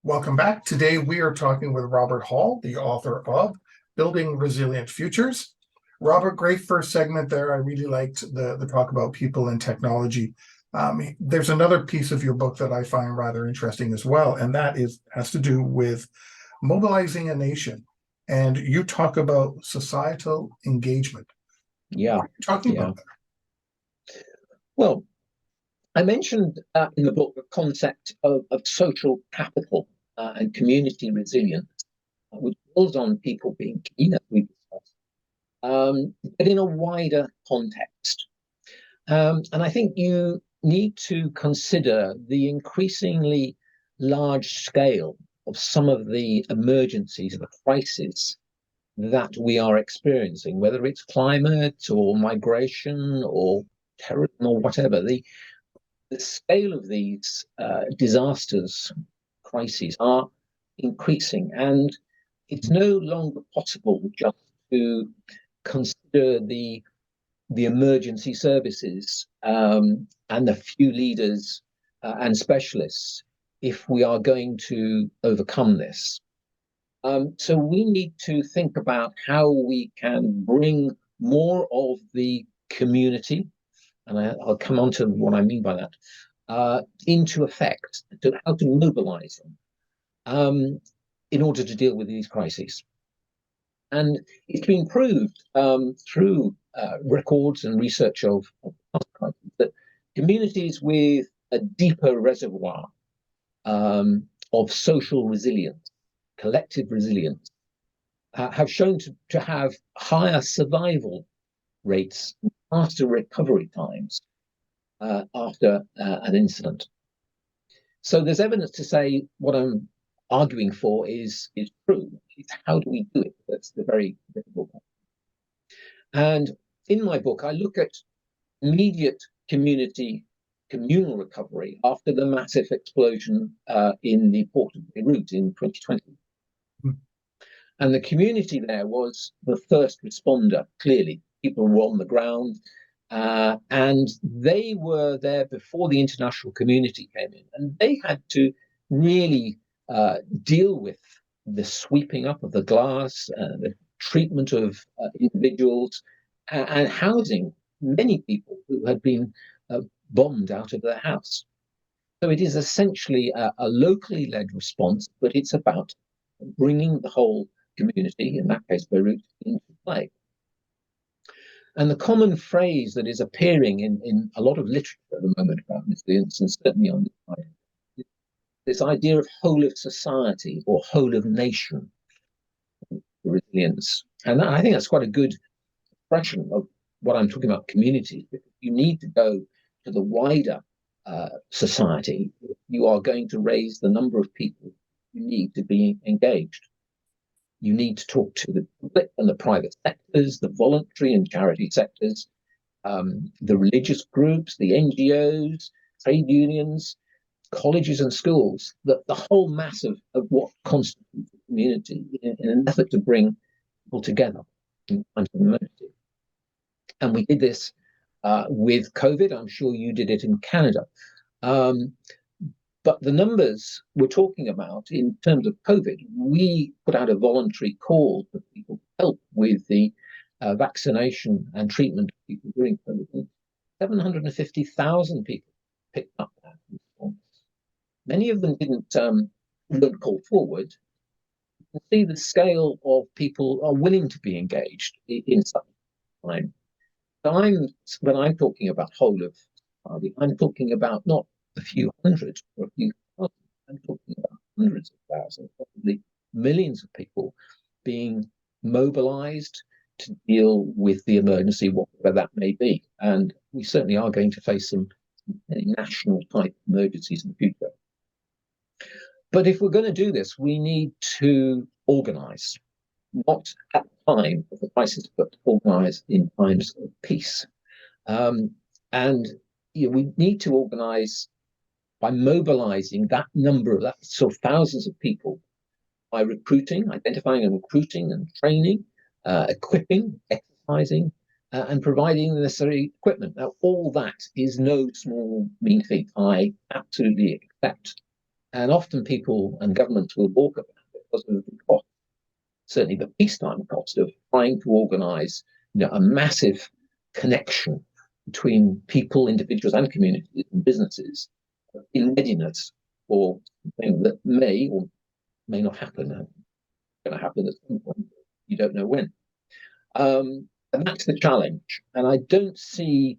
Welcome back. Today we are talking with Robert Hall, the author of Building Resilient Futures. Robert, great first segment there. I really liked the talk about people and technology. There's another piece of your book that I find rather interesting as well, and that has to do with mobilizing a nation. And you talk about societal engagement. Yeah, What are you talking yeah. about Well, I mentioned in the book the concept of social capital and community resilience, which builds on people being keen, as we discussed, but in a wider context. And I think you need to consider the increasingly large scale of some of the emergencies, the crises that we are experiencing, whether it's climate or migration or terrorism or whatever. The scale of these disasters, crises, are increasing, and it's no longer possible just to consider the emergency services and the few leaders and specialists if we are going to overcome this. So we need to think about how we can bring more of the community, and I'll come on to what I mean by that, into effect, to how to mobilize them in order to deal with these crises. And it's been proved through records and research of past crises that communities with a deeper reservoir of social resilience, collective resilience, have shown to have higher survival rates, faster recovery times after an incident. So there's evidence to say what I'm arguing for is true. It's how do we do it? That's the very difficult one. And in my book, I look at immediate communal recovery after the massive explosion in the port of Beirut in 2020. And the community there was the first responder, clearly. People were on the ground, and they were there before the international community came in. And they had to really deal with the sweeping up of the glass, the treatment of individuals, and housing many people who had been bombed out of their house. So it is essentially a locally led response, but it's about bringing the whole community, in that case Beirut, into play. And the common phrase that is appearing in a lot of literature at the moment about resilience, and certainly on this side, this idea of whole of society or whole of nation resilience. And I think that's quite a good expression of what I'm talking about, community. You need to go to the wider society if you are going to raise the number of people you need to be engaged. You need to talk to the public and the private sectors, the voluntary and charity sectors, the religious groups, the NGOs, trade unions, colleges and schools, the whole mass of what constitutes a community in an effort to bring people together in times of emergency. And we did this with COVID. I'm sure you did it in Canada. But the numbers we're talking about in terms of COVID, we put out a voluntary call for people to help with the vaccination and treatment of people during COVID. 750,000 people picked up that response. Many of them weren't called forward. You can see the scale of people are willing to be engaged in such time. So when I'm talking about whole of society, I'm talking about not a few hundred or a few thousand. I'm talking about hundreds of thousands, probably millions of people being mobilized to deal with the emergency, whatever that may be. And we certainly are going to face some national type emergencies in the future. But if we're going to do this, we need to organize, not at the time of the crisis, but organize in times of peace. And we need to organize by mobilizing that number of that sort of thousands of people by recruiting, identifying and recruiting and training, equipping, exercising, and providing the necessary equipment. Now, all that is no small mean feat. I absolutely accept And often people and governments will balk about it because of the cost, certainly the peacetime cost of trying to organize, a massive connection between people, individuals, and communities and businesses in readiness for something that may or may not happen. Going to happen at some point. You don't know when. And that's the challenge. And I don't see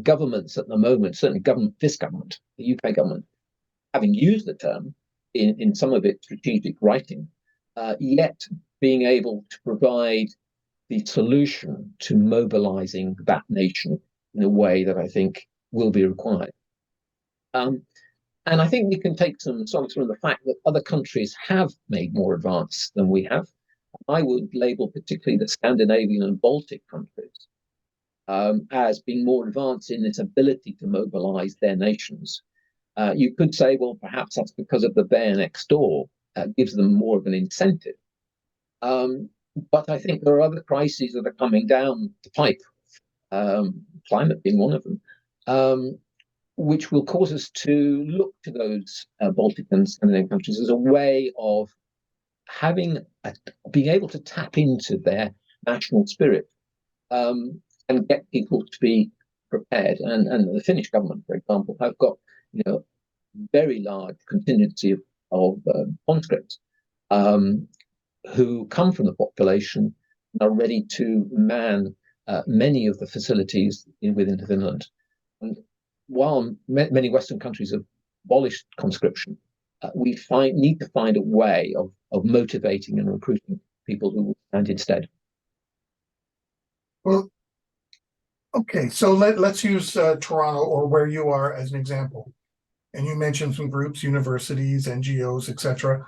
governments at the moment, certainly this government, the UK government, having used the term in some of its strategic writing, yet being able to provide the solution to mobilizing that nation in a way that I think will be required. And I think we can take some solace from the fact that other countries have made more advance than we have. I would label particularly the Scandinavian and Baltic countries as being more advanced in its ability to mobilize their nations. You could say, well, perhaps that's because of the bear next door, gives them more of an incentive. But I think there are other crises that are coming down the pipe, climate being one of them, which will cause us to look to those Baltic and Scandinavian countries as a way of being able to tap into their national spirit and get people to be prepared. And the Finnish government, for example, have got very large contingency of conscripts who come from the population and are ready to man many of the facilities within Finland. And while many Western countries have abolished conscription, we need to find a way of motivating and recruiting people who will stand instead. Well, okay, so let's use Toronto or where you are as an example. And you mentioned some groups, universities, NGOs, etc.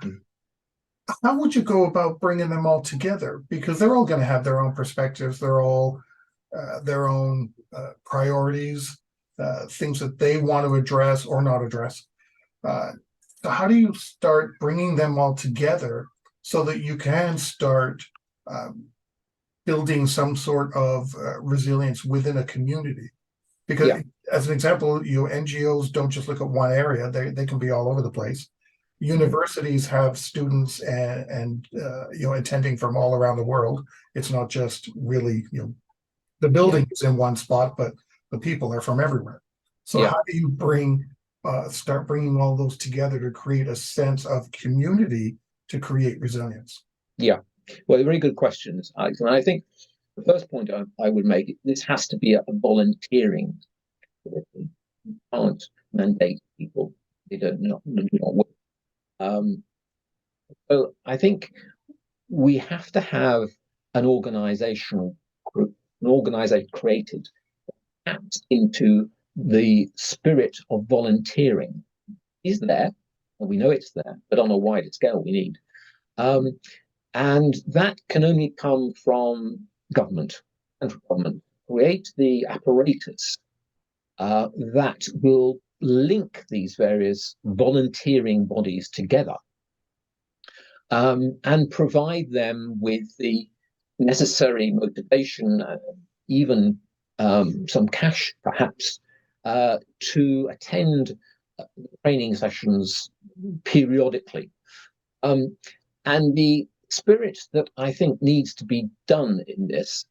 How would you go about bringing them all together? Because they're all going to have their own perspectives, they're all their own priorities, things that they want to address or not address. So how do you start bringing them all together so that you can start building some sort of resilience within a community? Because as an example, NGOs don't just look at one area; they can be all over the place. Universities have students and attending from all around the world. It's not just really the building is in one spot, but the people are from everywhere. So how do you start bringing all those together to create a sense of community to create resilience? Yeah, well, very good questions, Alex. And I think the first point I would make, this has to be a volunteering activity. You can't mandate people; they do not work. So I think we have to have an organizational group, an organization created that taps into the spirit of volunteering. Is there, and we know it's there, but on a wider scale we need. And that can only come from government, central government. Create the apparatus that will link these various volunteering bodies together and provide them with the necessary motivation, even some cash perhaps, to attend training sessions periodically. And the spirit that I think needs to be done in this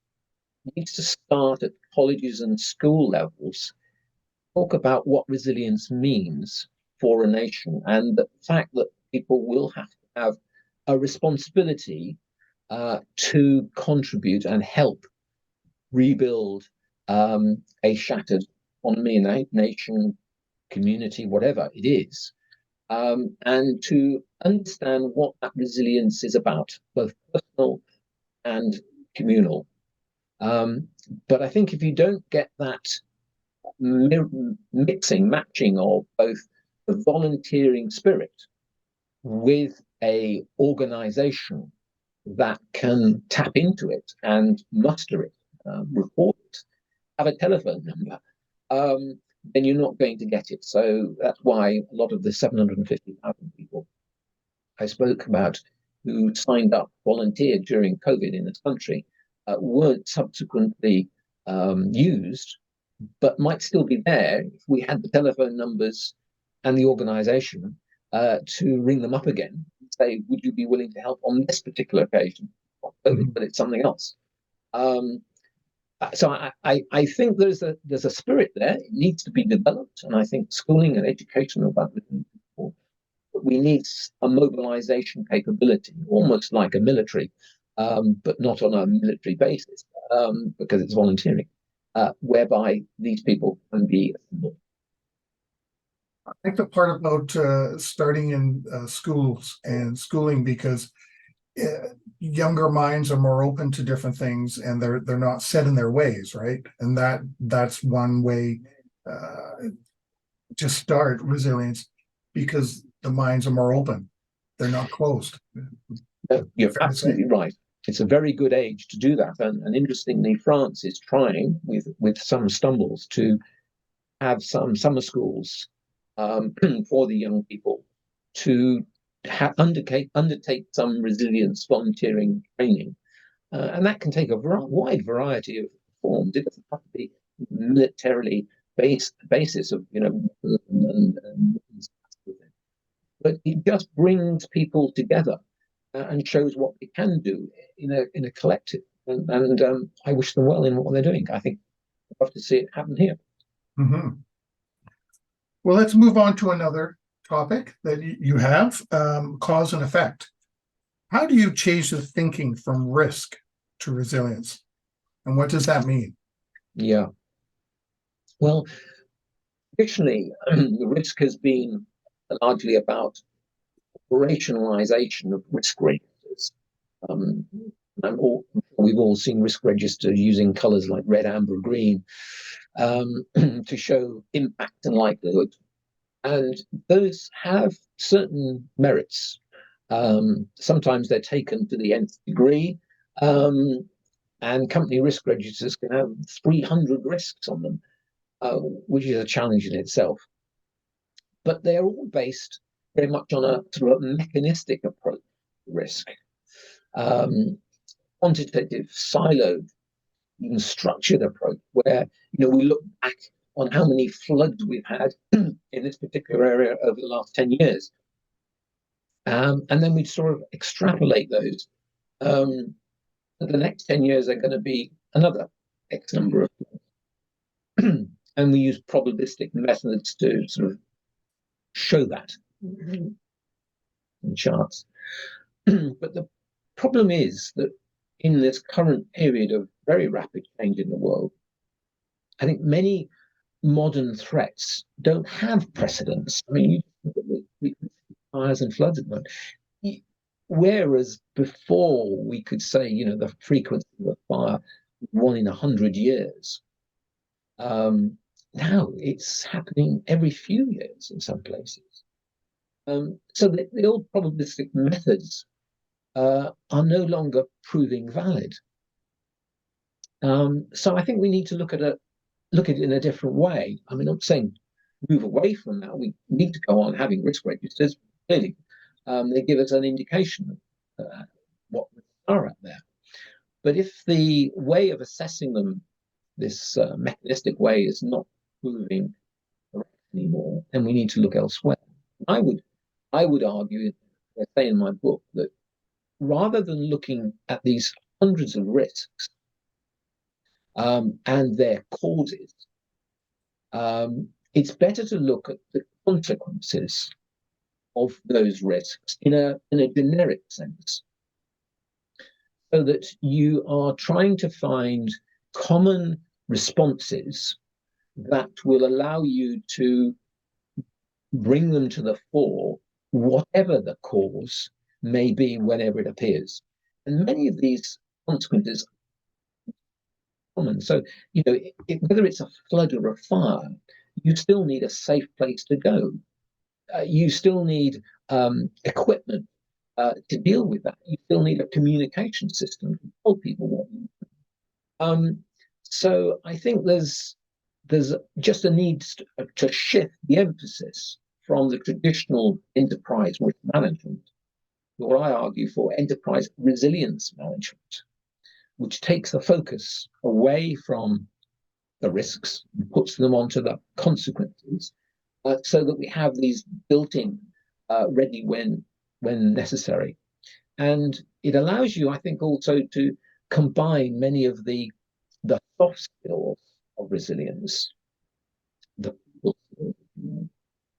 needs to start at colleges and school levels, talk about what resilience means for a nation and the fact that people will have to have a responsibility to contribute and help rebuild a shattered economy, nation, community, whatever it is, and to understand what that resilience is about, both personal and communal. But I think if you don't get that matching of both the volunteering spirit with a organization that can tap into it and muster it, report it, have a telephone number, then you're not going to get it. So that's why a lot of the 750,000 people I spoke about who signed up, volunteered during COVID in this country, weren't subsequently used, but might still be there if we had the telephone numbers and the organization to ring them up again and say, would you be willing to help on this particular occasion? Not COVID, Mhm. but it's something else. So I think there's a spirit there. It needs to be developed, and I think schooling and education about it. But we need a mobilization capability, almost like a military, but not on a military basis, because it's volunteering, whereby these people can be assembled. I think the part about starting in schools and schooling, because younger minds are more open to different things, and they're not set in their ways, right? And that's one way to start resilience, because the minds are more open. They're not closed. You're Fair to say. absolutely right. It's a very good age to do that, and interestingly, France is trying with some stumbles to have some summer schools for the young people to undertake some resilience volunteering training, and that can take a wide variety of forms. It doesn't have to be militarily basis of but it just brings people together and shows what they can do in a collective. And I wish them well in what they're doing. I think I'd love to see it happen here. Mm-hmm. Well, let's move on to another topic that you have, cause and effect. How do you change the thinking from risk to resilience? And what does that mean? Yeah. Well, traditionally, the risk has been largely about operationalization of risk registers. Um, we've all seen risk registers using colors like red, amber, green to show impact and likelihood. And those have certain merits. Sometimes they're taken to the nth degree, and company risk registers can have 300 risks on them, which is a challenge in itself. But they're all based very much on a sort of mechanistic approach to risk, um, quantitative, siloed, even structured approach, where we look back on how many floods we've had in this particular area over the last 10 years. And then we sort of extrapolate those. The next 10 years are going to be another X number of. And we use probabilistic methods to sort of show that in charts. But the problem is that in this current period of very rapid change in the world, I think many modern threats don't have precedents. I mean, we fires and floods at the moment. Whereas before we could say, the frequency of a fire 1 in 100 years. Now it's happening every few years in some places. So the old probabilistic methods are no longer proving valid. So I think we need to look at it in a different way. I mean, I'm not saying move away from that. We need to go on having risk registers. Clearly, they give us an indication of what are out there. But if the way of assessing them, this mechanistic way, is not proving correct anymore, then we need to look elsewhere. I would argue, I say in my book, that rather than looking at these hundreds of risks and their causes, it's better to look at the consequences of those risks in a generic sense, so that you are trying to find common responses that will allow you to bring them to the fore, whatever the cause may be, whenever it appears. And many of these consequences are common. So, whether it's a flood or a fire, you still need a safe place to go. You still need equipment to deal with that. You still need a communication system to tell people what you do. So I think there's just a need to shift the emphasis from the traditional enterprise risk management to what I argue for enterprise resilience management, which takes the focus away from the risks and puts them onto the consequences, so that we have these built-in ready when necessary. And it allows you, I think, also to combine many of the soft skills of resilience, the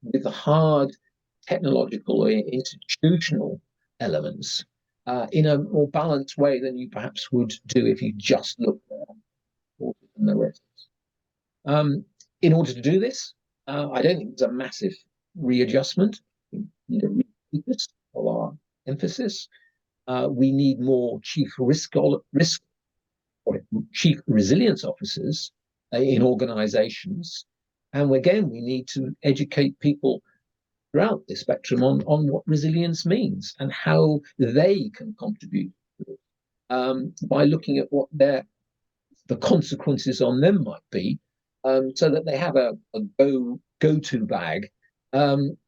with the hard technological or institutional elements in a more balanced way than you perhaps would do if you just looked at the risks. In order to do this, I don't think there's a massive readjustment. We need a refocus of our emphasis. We need more chief chief resilience officers in organizations. And again, we need to educate people throughout the spectrum on what resilience means and how they can contribute by looking at what the consequences on them might be, so that they have a go-to bag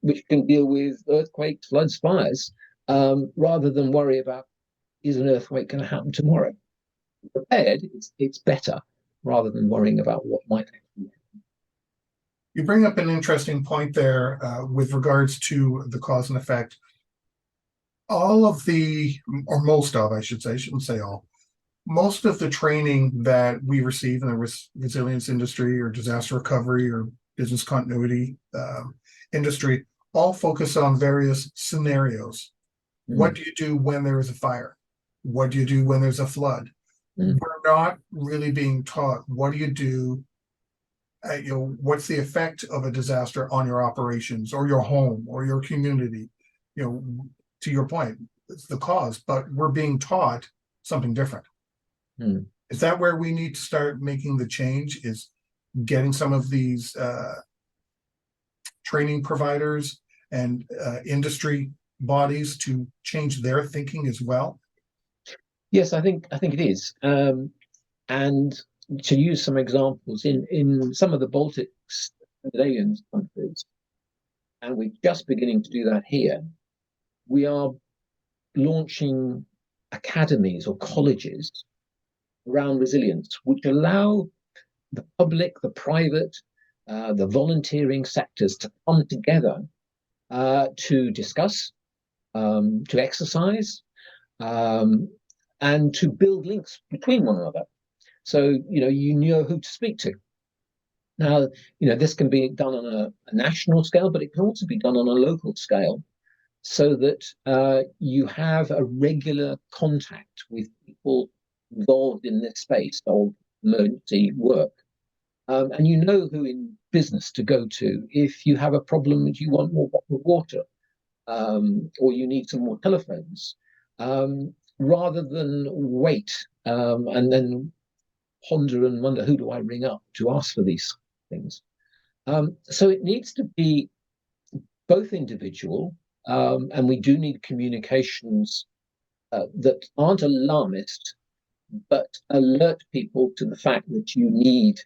which can deal with earthquakes, floods, fires, rather than worry about, is an earthquake going to happen tomorrow? Prepared, it's better rather than worrying about what might happen. You bring up an interesting point there with regards to the cause and effect. All of the, or most of, I should say, I shouldn't say all, most of the training that we receive in the resilience industry or disaster recovery or business continuity industry all focus on various scenarios. What do you do when there is a fire? What do you do when there's a flood? We're not really being taught, what do you do? What's the effect of a disaster on your operations or your home or your community? To your point, it's the cause, but we're being taught something different. Is that where we need to start making the change? Is getting some of these training providers and industry bodies to change their thinking as well? Yes, I think it is. And to use some examples, in some of the Baltic Scandinavian countries, and we're just beginning to do that here, we are launching academies or colleges around resilience, which allow the public, the private, the volunteering sectors to come together to discuss, to exercise, and to build links between one another. So, you know who to speak to. Now, this can be done on a national scale, but it can also be done on a local scale, so that you have a regular contact with people involved in this space of emergency work. And you know who in business to go to if you have a problem and you want more bottled water, or you need some more telephones, rather than wait and then ponder and wonder, who do I ring up to ask for these things? So it needs to be both individual, and we do need communications that aren't alarmist, but alert people to the fact that you need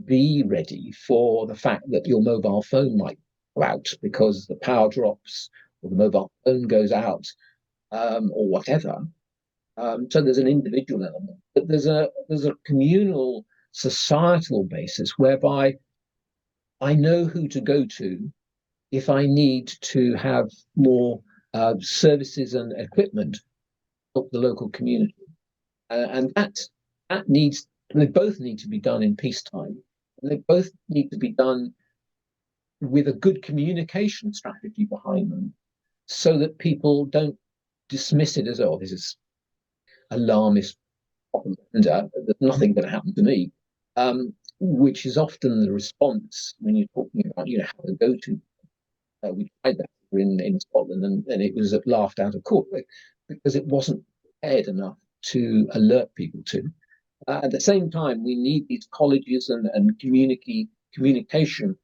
be ready for the fact that your mobile phone might go out because the power drops or the mobile phone goes out, or whatever. So there's an individual element, but there's a communal, societal basis whereby I know who to go to if I need to have more services and equipment to help the local community, and that needs. They both need to be done in peacetime, and they both need to be done with a good communication strategy behind them, so that people don't dismiss it as, oh, this is alarmist propaganda, there's nothing going to happen to me, which is often the response when you're talking about how to go to. We tried that in Scotland, and it was laughed out of court because it wasn't prepared enough to alert people to. At the same time, we need these colleges and communication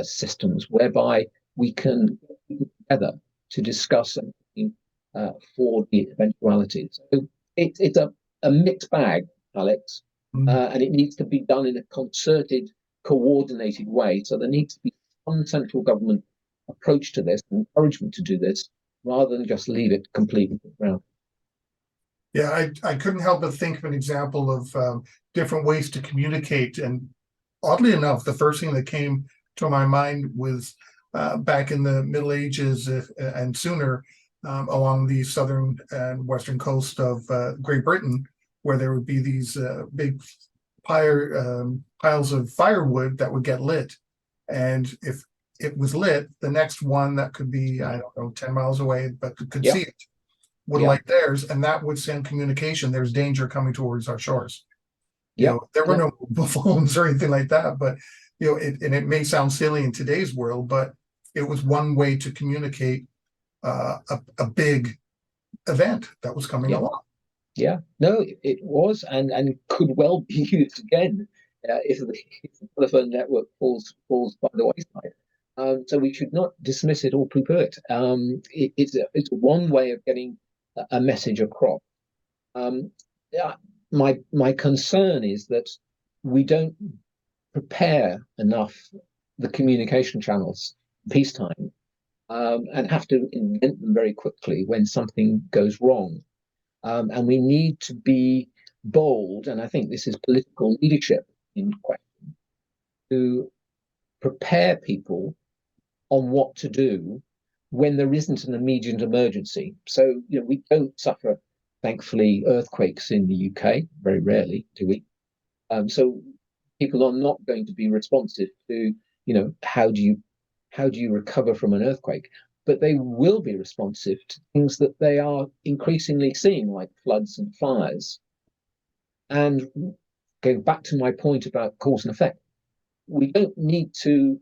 systems whereby we can get together to discuss something for the eventualities. So it's a mixed bag, Alex, and it needs to be done in a concerted, coordinated way. So there needs to be some central government approach to this, encouragement to do this, rather than just leave it completely to the ground. Yeah, I couldn't help but think of an example of different ways to communicate. And oddly enough, the first thing that came to my mind was back in the Middle Ages and sooner, along the southern and western coast of Great Britain, where there would be these big piles of firewood that would get lit. And if it was lit, the next one that could be, I don't know, 10 miles away, but could Yeah. see it, would Yeah. light theirs, and that would send communication. There's danger coming towards our shores. You Yeah. know, there were Yeah. no mobile phones or anything like that, but you know, it may sound silly in today's world, but it was one way to communicate a big event that was coming Yeah. along. Yeah, no, it was, and could well be used again if the telephone network falls by the wayside. So we should not dismiss it or poo-poo it. It's one way of getting a message across. Yeah, my concern is that we don't prepare enough the communication channels peacetime, and have to invent them very quickly when something goes wrong. And we need to be bold, and I think this is political leadership in question, to prepare people on what to do when there isn't an immediate emergency. So, you know, we don't suffer, thankfully, earthquakes in the UK, very rarely do we. So people are not going to be responsive to, you know, how do you recover from an earthquake? But they will be responsive to things that they are increasingly seeing, like floods and fires. And going back to my point about cause and effect, we don't need to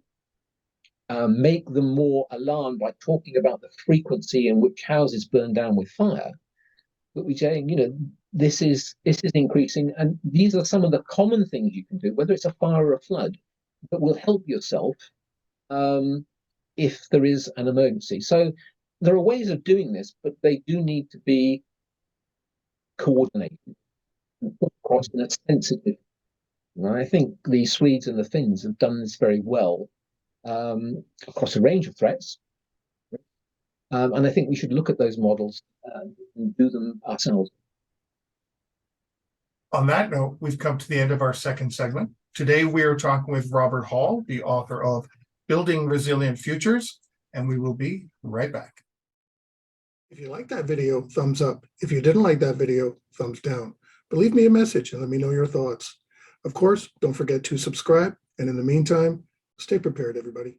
make them more alarmed by talking about the frequency in which houses burn down with fire. But we're saying, you know, this is increasing, and these are some of the common things you can do, whether it's a fire or a flood, that will help yourself if there is an emergency. So there are ways of doing this, but they do need to be coordinated and put across in a sensitive. And I think the Swedes and the Finns have done this very well across a range of threats. And I think we should look at those models and do them ourselves. On that note, we've come to the end of our second segment. Today, we are talking with Robert Hall, the author of Building Resilient Futures, and we will be right back. If you liked that video, thumbs up. If you didn't like that video, thumbs down. But leave me a message and let me know your thoughts. Of course, don't forget to subscribe. And in the meantime, stay prepared, everybody.